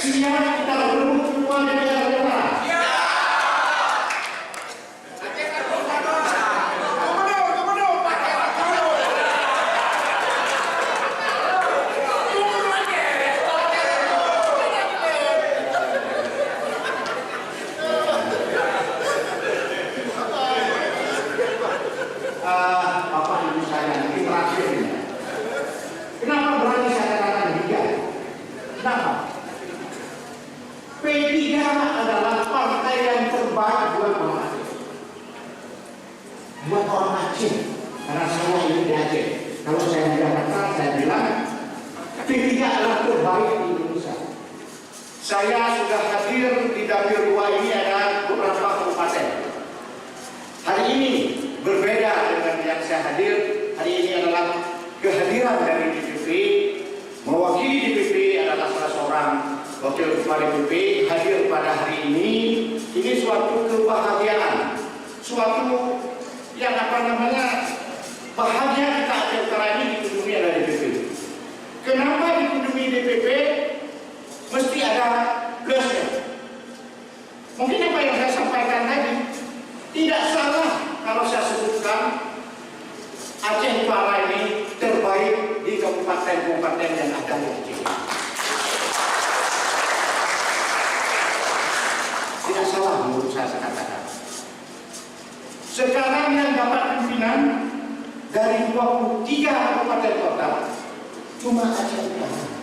Siap kita berebut ketua DPR kita. Bapak Ibu saya, ini terakhir ini. Kenapa berani saya katakan demikian? Kenapa? P3 adalah partai yang terbaik buat orang Aceh. Buat orang Aceh. Karena saya ini di Aceh. Kalau saya di Jakarta, saya bilang P3 adalah terbaik di Indonesia. Saya sudah hadir di dapil 2 ini ada beberapa kabupaten. Hari ini berbeda dengan yang saya hadir. Hari ini adalah kehadiran dari DPP. Mewakili DPP adalah salah seorang wakil ketua DPP hadir pada hari ini. Ini suatu kebahagiaan, suatu yang bahagia kita Aceh Utara ini dikunjungi oleh DPP. Kenapa dikunjungi DPP? Mesti ada plusnya. Mungkin apa yang saya sampaikan tadi tidak salah kalau saya sebutkan Aceh Utara ini terbaik di kabupaten-kabupaten yang ada di Aceh. Tidak salah menurut saya katakan. Sekarang yang dapat pimpinan dari 23 kabupaten kota cuma Aceh Utara.